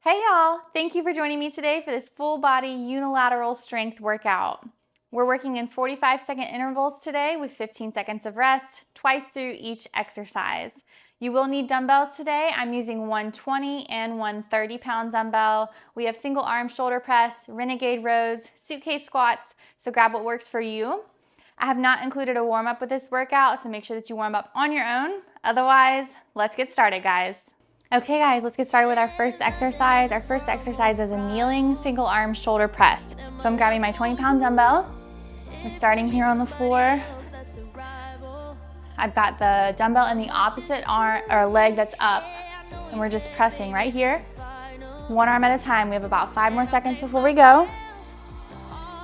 Hey y'all, thank you for joining me today for this full body unilateral strength workout. We're working in 45-second intervals today with 15 seconds of rest, twice through each exercise. You will need dumbbells today. I'm using 120 and 130-pound dumbbell. We have single arm shoulder press, renegade rows, suitcase squats, so grab what works for you. I have not included a warm up with this workout, so make sure that you warm up on your own. Otherwise, let's get started, guys. Okay guys, let's get started with our first exercise. Our first exercise is a kneeling single arm shoulder press. So I'm grabbing my 20-pound dumbbell. We're starting here on the floor. I've got the dumbbell in the opposite arm or leg that's up, and we're just pressing right here. One arm at a time. We have about 5 more seconds before we go.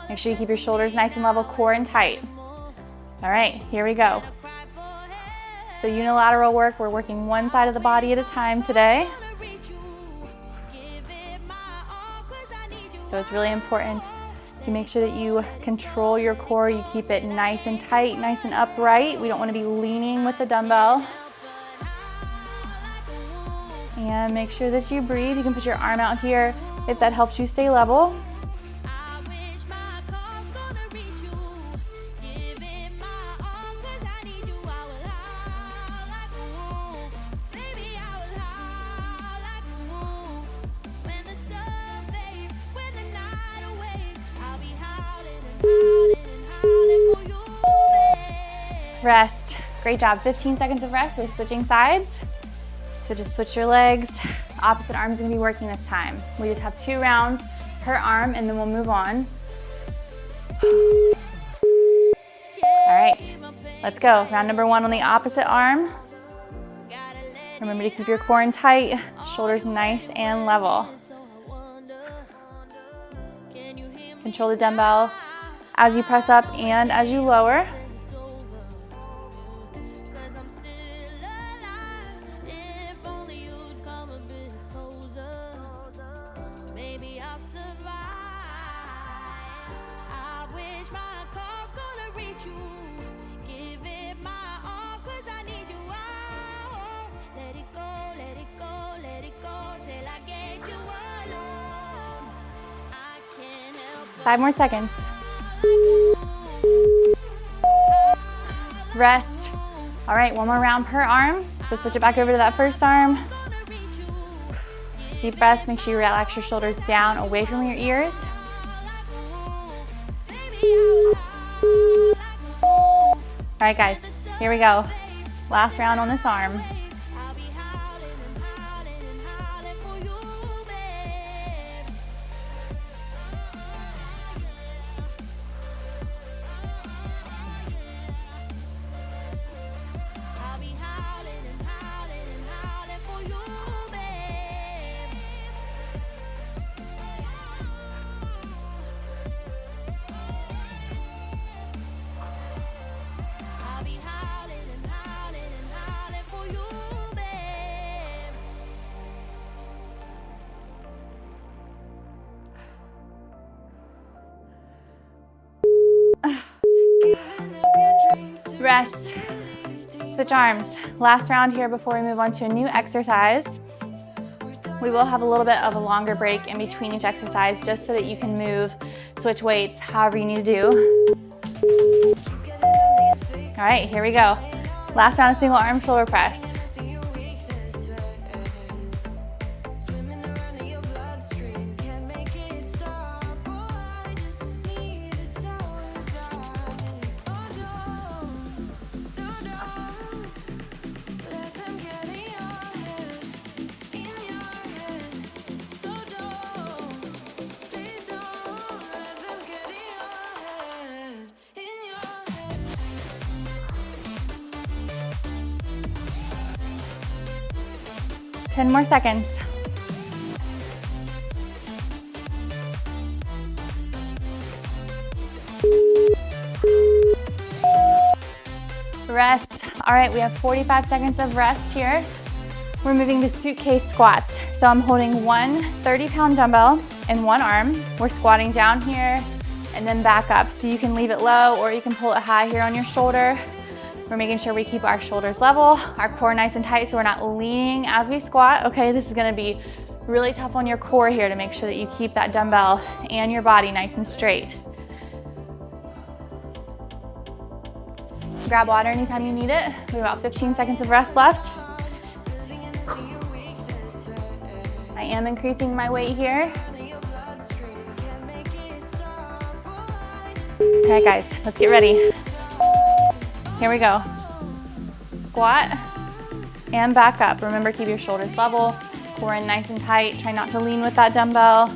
Make sure you keep your shoulders nice and level, core and tight. All right, here we go. So unilateral work, we're working one side of the body at a time today. So it's really important to make sure that you control your core, you keep it nice and tight, nice and upright. We don't want to be leaning with the dumbbell. And make sure that you breathe. You can put your arm out here if that helps you stay level. Rest. Great job. 15 seconds of rest. We're switching sides. So just switch your legs. Opposite arm's gonna be working this time. We just have 2 rounds per arm and then we'll move on. All right, let's go. Round number 1 on the opposite arm. Remember to keep your core in tight, shoulders nice and level. Control the dumbbell as you press up and as you lower. Five more seconds. Rest. All right, one more round per arm. So switch it back over to that first arm. Deep breaths. Make sure you relax your shoulders down, away from your ears. All right, guys, here we go. Last round on this arm. Rest. Switch arms. Last round here before we move on to a new exercise. We will have a little bit of a longer break in between each exercise just so that you can move, switch weights, however you need to do. All right, here we go. Last round of single arm shoulder press. Ten more seconds. Rest. All right, we have 45 seconds of rest here. We're moving to suitcase squats. So I'm holding one 30-pound dumbbell in one arm. We're squatting down here and then back up. So you can leave it low or you can pull it high here on your shoulder. We're making sure we keep our shoulders level, our core nice and tight so we're not leaning as we squat. Okay, this is gonna be Really tough on your core here to make sure that you keep that dumbbell and your body nice and straight. Grab water anytime you need it. We have about 15 seconds of rest left. I am increasing my weight here. All right, guys, let's get ready. Here we go. Squat and back up. Remember, keep your shoulders level, core in nice and tight. Try not to lean with that dumbbell.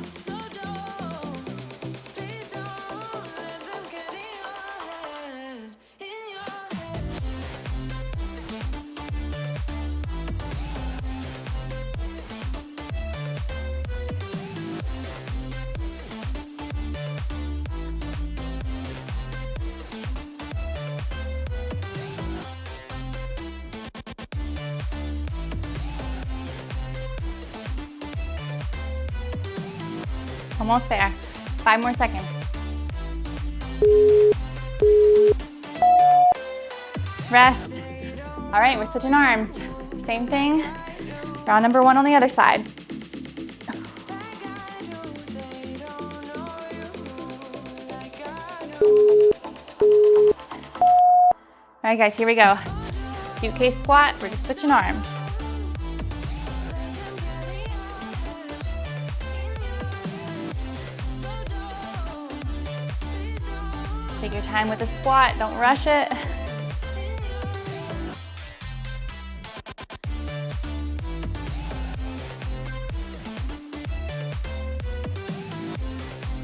Almost there. 5 more seconds. Rest. All right, we're switching arms. Same thing. Round number 1 on the other side. All right, guys, here we go. Suitcase squat. We're just switching arms. Take your time with the squat, don't rush it.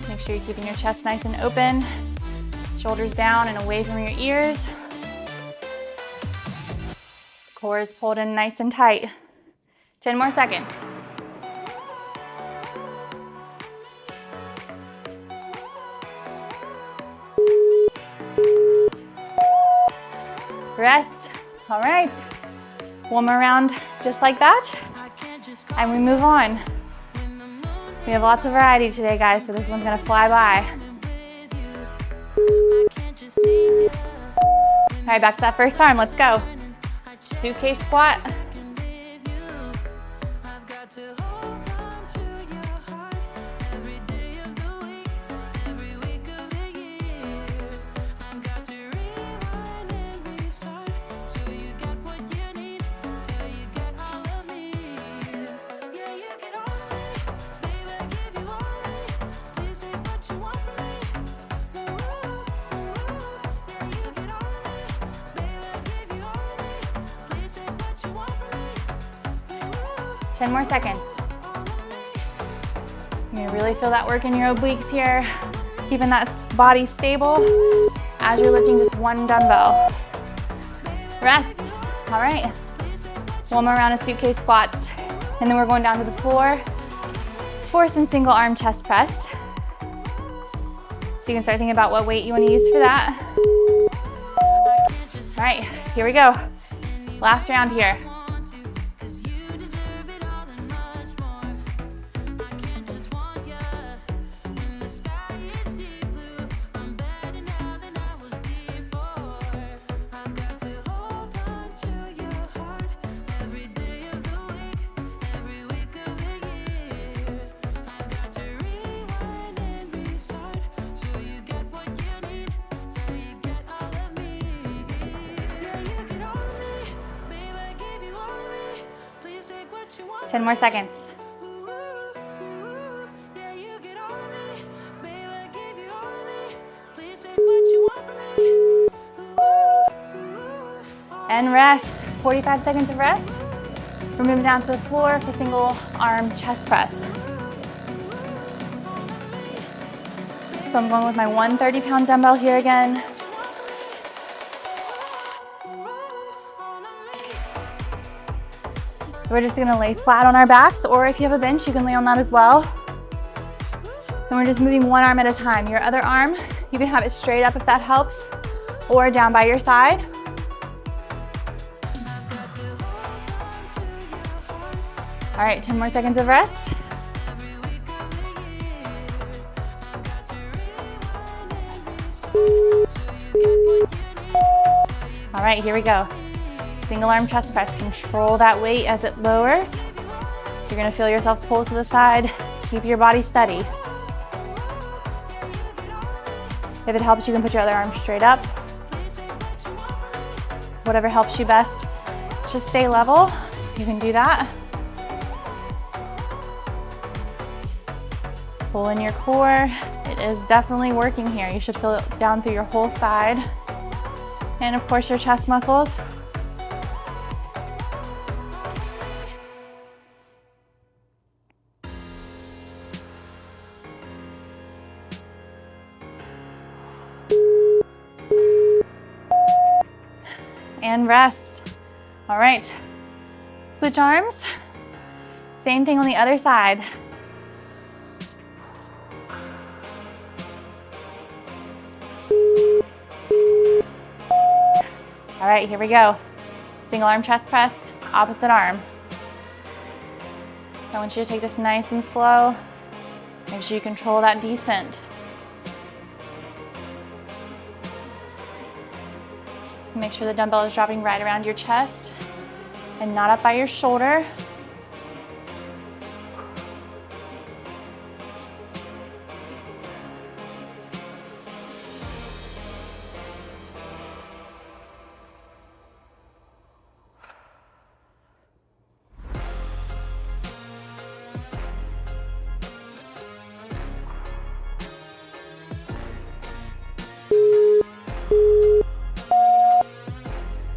Make sure you're keeping your chest nice and open, shoulders down and away from your ears. Core is pulled in nice and tight. 10 more seconds. Rest. All right. One more round just like that, and we move on. We have lots of variety today, guys, so this one's gonna fly by. All right, back to that first arm. Let's go. Suitcase squat. Ten more seconds. You're gonna really feel that work in your obliques here, keeping that body stable as you're lifting just one dumbbell. Rest. All right. One more round of suitcase squats, and then we're going down to the floor for some single arm chest press. So you can start thinking about what weight you want to use for that. All right, here we go. Last round here. Ten more seconds. And rest. 45 seconds of rest. We're moving down to the floor for single arm chest press. So I'm going with my 130-pound dumbbell here again. So we're just gonna lay flat on our backs, or if you have a bench, you can lay on that as well. And we're just moving one arm at a time. Your other arm, you can have it straight up if that helps, or down by your side. All right, 10 more seconds of rest. All right, here we go. Single arm chest press. Control that weight as it lowers. You're gonna feel yourself pull to the side. Keep your body steady. If it helps, you can put your other arm straight up. Whatever helps you best. Just stay level. You can do that. Pull in your core. It is definitely working here. You should feel it down through your whole side. And of course, your chest muscles. And rest. All right, switch arms. Same thing on the other side. All right, here we go. Single arm chest press, opposite arm. I want you to take this nice and slow. Make sure you control that descent. Make sure the dumbbell is dropping right around your chest and not up by your shoulder.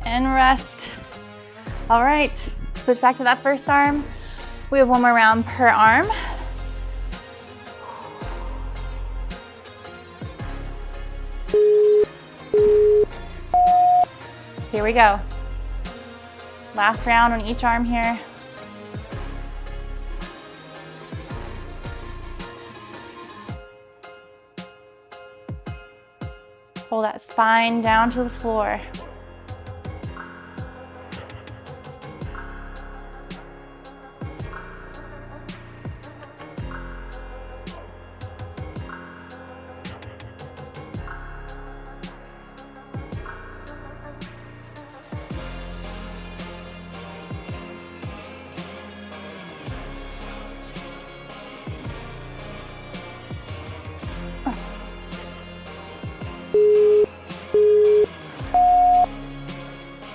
And rest. All right, switch back to that first arm. We have one more round per arm. Here we go. Last round on each arm here. Pull that spine down to the floor.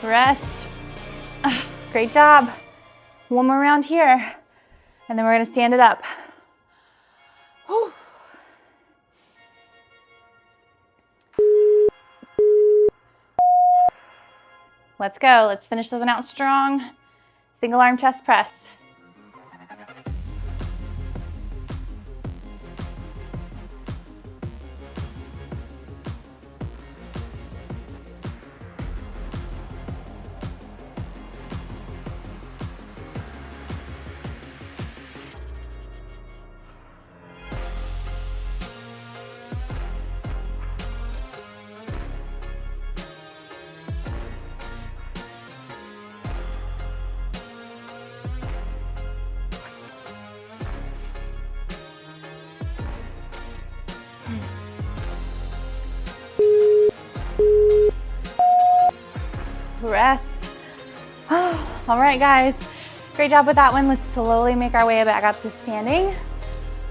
Rest. Great job. One more round here, and then we're gonna stand it up. Whew. Let's go. Let's finish this one out strong. Single arm chest press. Rest. All right, guys, great job with that one. Let's slowly make our way back up to standing.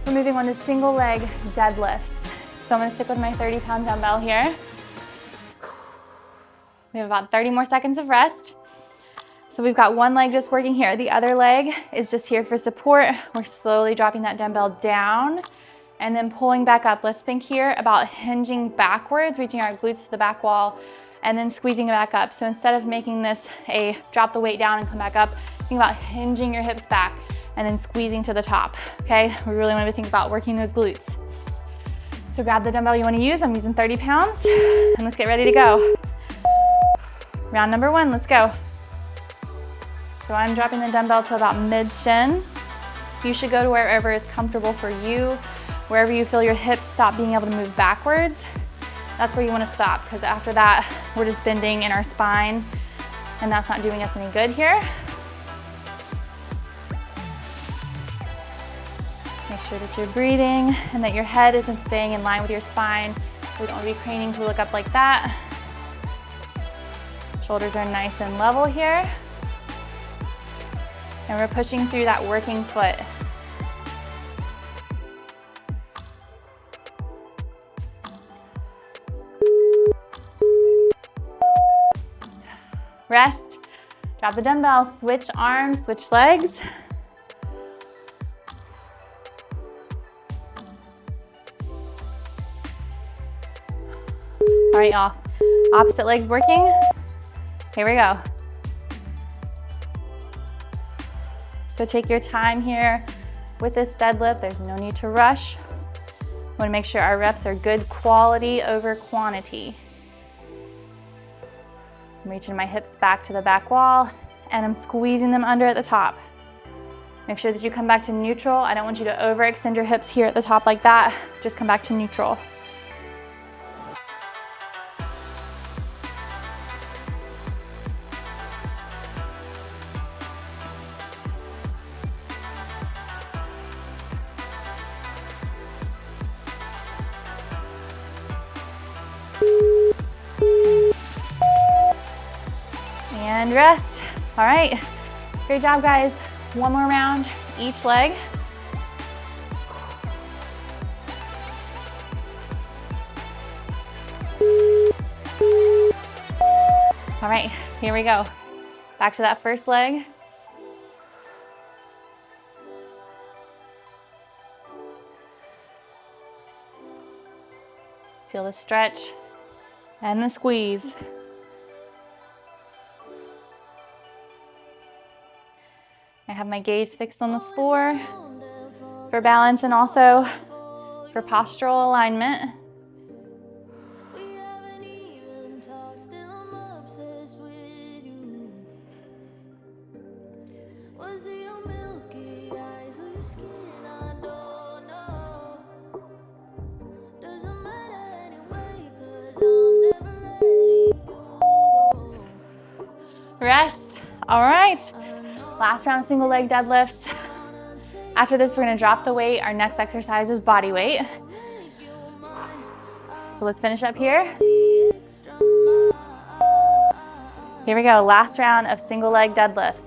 We're moving on to single leg deadlifts. So I'm gonna stick with my 30-pound dumbbell here. We have about 30 more seconds of rest. So we've got one leg just working here. The other leg is just here for support. We're slowly dropping that dumbbell down and then pulling back up. Let's think here about hinging backwards, reaching our glutes to the back wall, and then squeezing it back up. So instead of making this a drop the weight down and come back up, think about hinging your hips back and then squeezing to the top, okay? We really want to think about working those glutes. So grab the dumbbell you want to use. I'm using 30 pounds, and let's get ready to go. Round number one, let's go. So I'm dropping the dumbbell to about mid-shin. You should go to wherever is comfortable for you, wherever you feel your hips stop being able to move backwards. That's where you want to stop, because after that, we're just bending in our spine, and that's not doing us any good here. Make sure that you're breathing and that your head isn't staying in line with your spine. We don't want to be craning to look up like that. Shoulders are nice and level here. And we're pushing through that working foot. Rest, drop the dumbbell, switch arms, switch legs. All right, y'all, opposite legs working. Here we go. So take your time here with this deadlift. There's no need to rush. We want to make sure our reps are good quality over quantity. I'm reaching my hips back to the back wall and I'm squeezing them under at the top. Make sure that you come back to neutral. I don't want you to overextend your hips here at the top like that. Just come back to neutral. And rest. All right, great job, guys. One more round, each leg. All right, here we go. Back to that first leg. Feel the stretch and the squeeze. I have my gaze fixed on the floor for balance and also for postural alignment. Rest. All right. Last round, single leg deadlifts. After this, we're gonna drop the weight. Our next exercise is body weight. So let's finish up here. Here we go, last round of single leg deadlifts.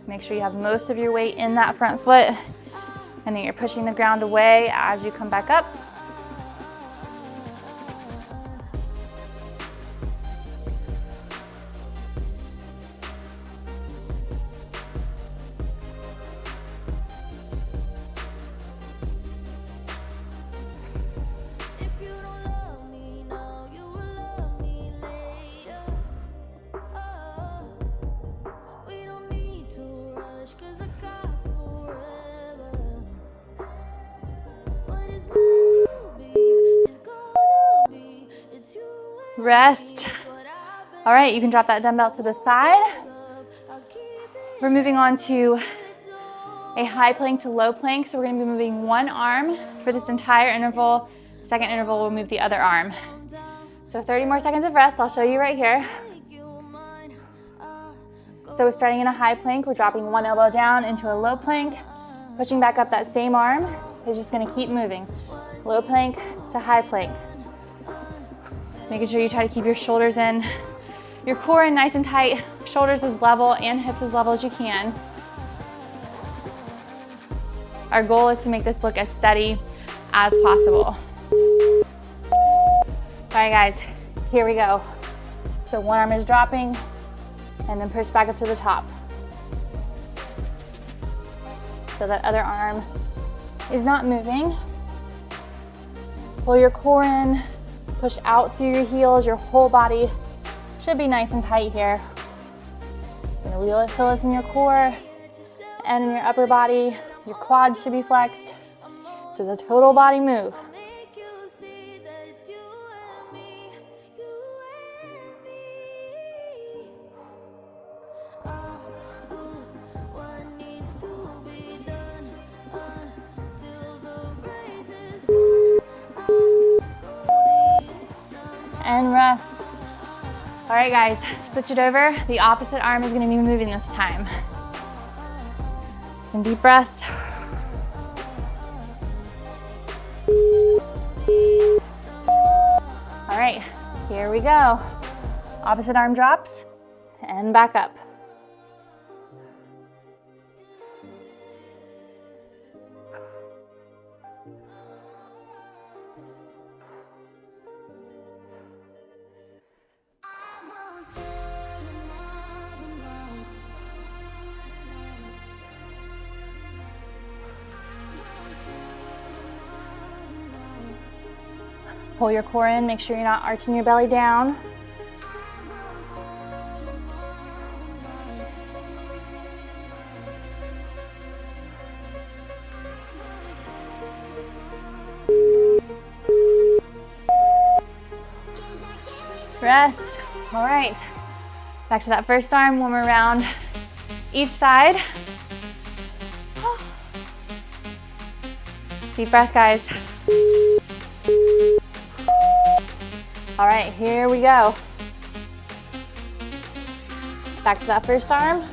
Make sure you have most of your weight in that front foot and then you're pushing the ground away as you come back up. Rest. All right, you can drop that dumbbell to the side. We're moving on to a high plank to low plank. So we're gonna be moving one arm for this entire interval. Second interval, we'll move the other arm. So 30 more seconds of rest. I'll show you right here. So we're starting in a high plank. We're dropping one elbow down into a low plank. Pushing back up, that same arm is just gonna keep moving. Low plank to high plank. Making sure you try to keep your shoulders in, your core in nice and tight, shoulders as level and hips as level as you can. Our goal is to make this look as steady as possible. All right, guys, here we go. So one arm is dropping and then push back up to the top. So that other arm is not moving. Pull your core in. Push out through your heels, your whole body should be nice and tight here. You're gonna really feel this in your core and in your upper body. Your quads should be flexed. So the total body move. And rest. All right, guys, switch it over. The opposite arm is gonna be moving this time. Some deep breaths. All right, here we go. Opposite arm drops, and back up. Pull your core in, make sure you're not arching your belly down. Rest. All right. Back to that first arm, warm around each side. Deep breath, guys. All right, here we go. Back to that first arm.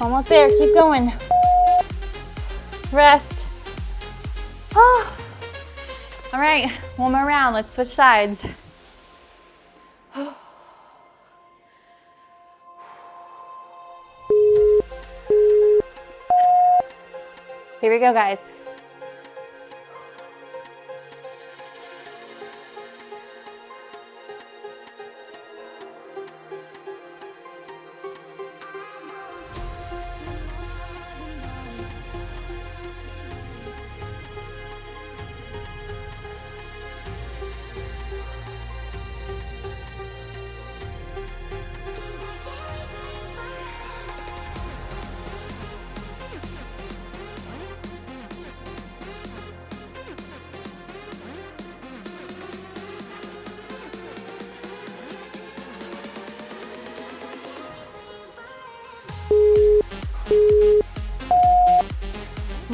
Almost there, keep going. Rest. Oh. All right, one more round, let's switch sides. Here we go, guys.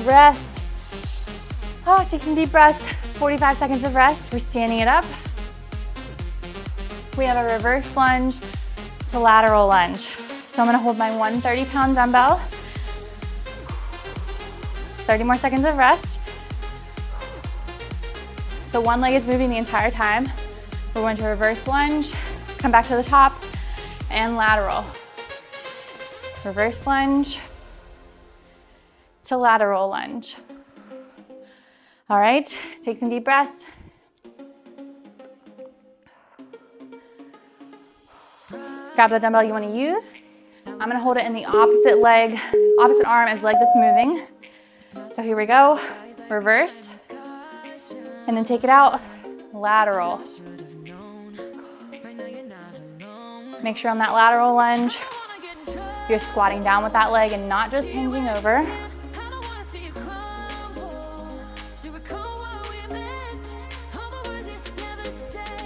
Rest. Oh, take some deep breaths. 45 seconds of rest. We're standing it up. We have a reverse lunge to lateral lunge. So I'm gonna hold my 130-pound dumbbell. 30 more seconds of rest. So one leg is moving the entire time. We're going to reverse lunge, come back to the top, and lateral. Reverse lunge to lateral lunge. All right, take some deep breaths. Grab the dumbbell you want to use. I'm gonna hold it in the opposite leg, opposite arm as leg that's moving. So here we go, reverse, and then take it out, lateral. Make sure on that lateral lunge, you're squatting down with that leg and not just hinging over.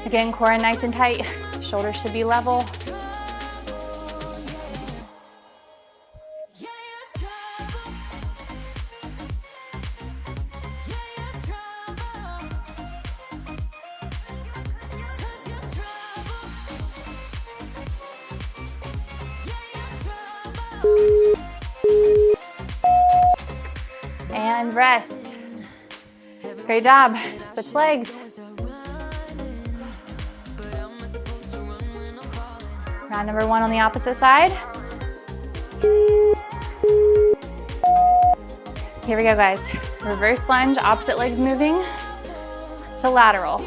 Again, core in nice and tight, shoulders should be level. And rest. Great job. Switch legs. Round number one on the opposite side. Here we go, guys. Reverse lunge, opposite legs moving to lateral.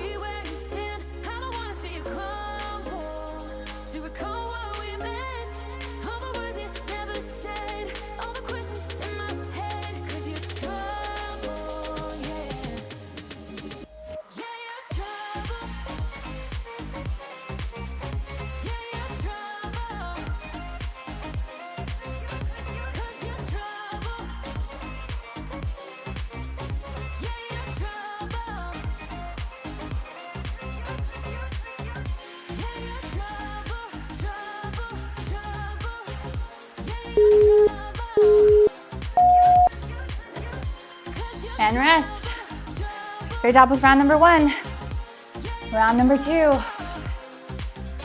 And rest. Great job with round number 1. Round number 2.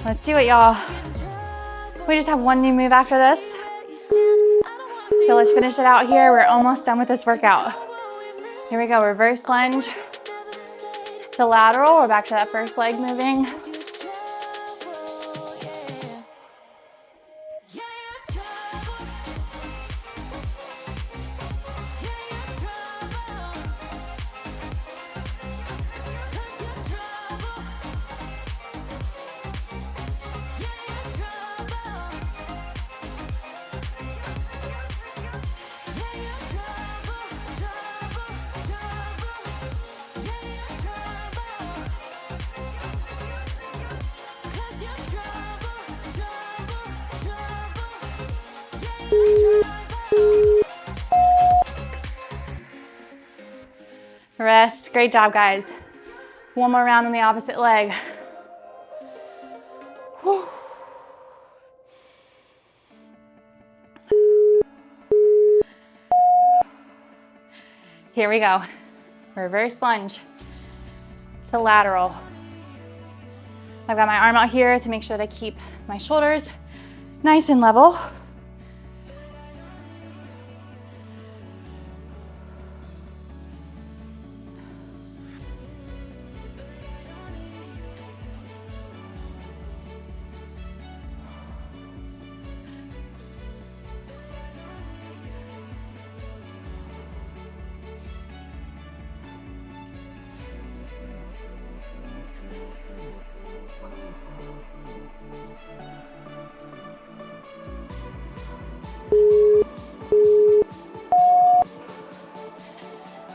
Let's do it, y'all. We just have one new move after this. So let's finish it out here. We're almost done with this workout. Here we go, reverse lunge to lateral. We're back to that first leg moving. Rest. Great job, guys. One more round on the opposite leg. Whew. Here we go. Reverse lunge to lateral. I've got my arm out here to make sure that I keep my shoulders nice and level.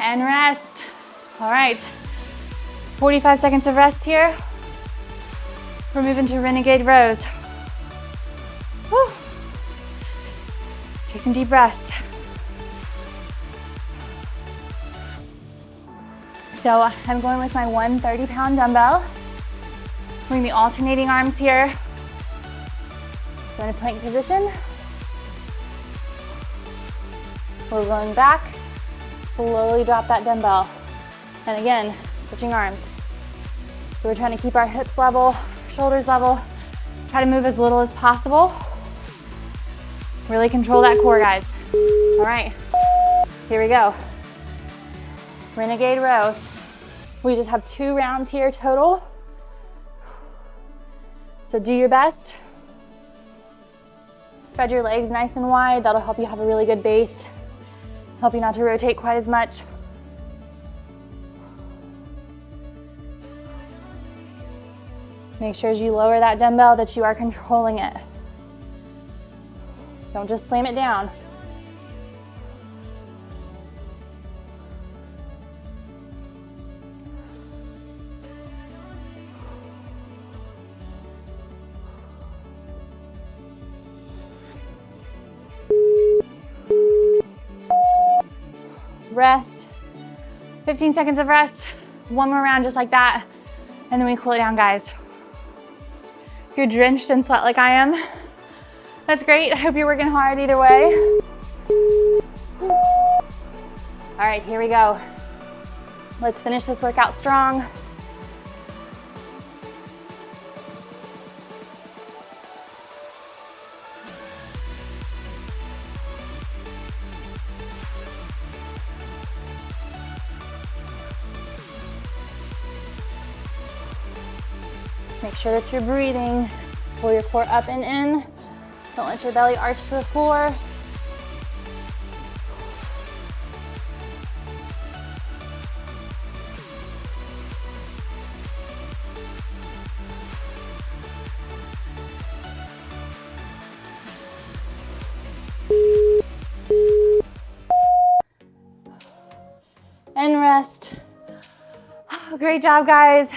And rest. All right, 45 seconds of rest here. We're moving to renegade rows. Woo. Take some deep breaths. So I'm going with my 130-pound dumbbell. We're gonna be alternating arms here. So in a plank position. We're going back. Slowly drop that dumbbell. And again, switching arms. So we're trying to keep our hips level, shoulders level, try to move as little as possible. Really control that core, guys. All right, here we go. Renegade rows. We just have 2 rounds here total. So do your best. Spread your legs nice and wide. That'll help you have a really good base. Help you not to rotate quite as much. Make sure as you lower that dumbbell that you are controlling it. Don't just slam it down. Rest, 15 seconds of rest, one more round just like that, and then we cool it down, guys. If you're drenched in sweat like I am, that's great. I hope you're working hard either way. All right, here we go. Let's finish this workout strong. Make sure that you're breathing. Pull your core up and in. Don't let your belly arch to the floor. And rest. Oh, great job, guys.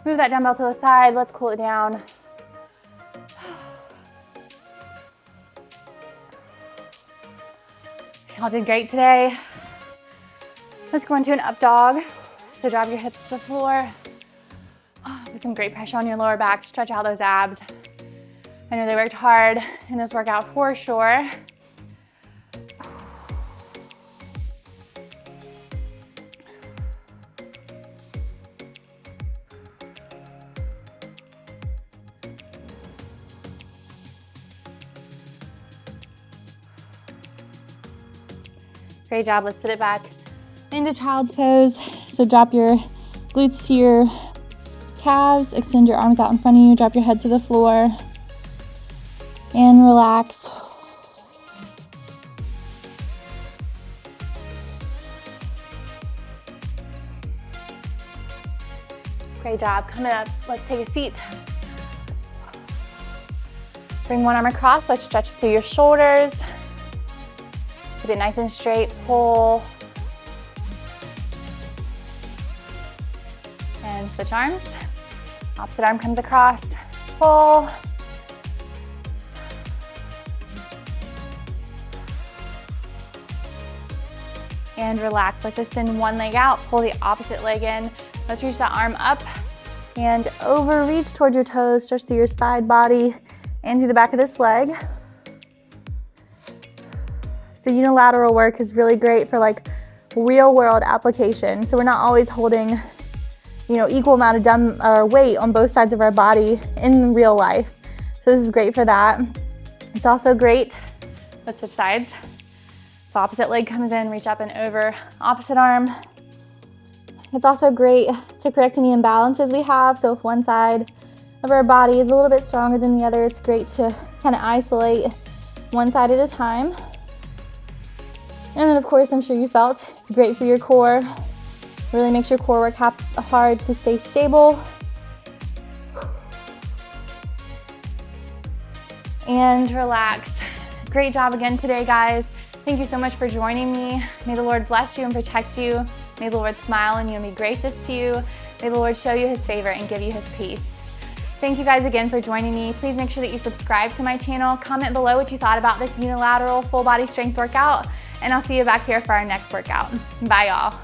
Move that dumbbell to the side. Let's cool it down. Y'all did great today. Let's go into an up dog. So drop your hips to the floor. Put some great pressure on your lower back. Stretch out those abs. I know they worked hard in this workout for sure. Great job. Let's sit it back into child's pose. So drop your glutes to your calves, extend your arms out in front of you, drop your head to the floor, and relax. Great job. Coming up, let's take a seat. Bring one arm across. Let's stretch through your shoulders. Keep it nice and straight. Pull. And switch arms. Opposite arm comes across. Pull. And relax. Let's extend one leg out. Pull the opposite leg in. Let's reach that arm up and over. Reach towards your toes. Stretch through your side body and through the back of this leg. So unilateral work is really great for like real world application. So we're not always holding, equal amount of weight on both sides of our body in real life. So this is great for that. It's also great. Let's switch sides. So opposite leg comes in, reach up and over, opposite arm. It's also great to correct any imbalances we have. So if one side of our body is a little bit stronger than the other, it's great to kind of isolate one side at a time. And then of course, I'm sure you felt it's great for your core. Really makes your core work hard to stay stable. And relax. Great job again today, guys. Thank you so much for joining me. May the Lord bless you and protect you. May the Lord smile on you and be gracious to you. May the Lord show you his favor and give you his peace. Thank you guys again for joining me. Please make sure that you subscribe to my channel. Comment below what you thought about this unilateral full body strength workout, and I'll see you back here for our next workout. Bye, y'all.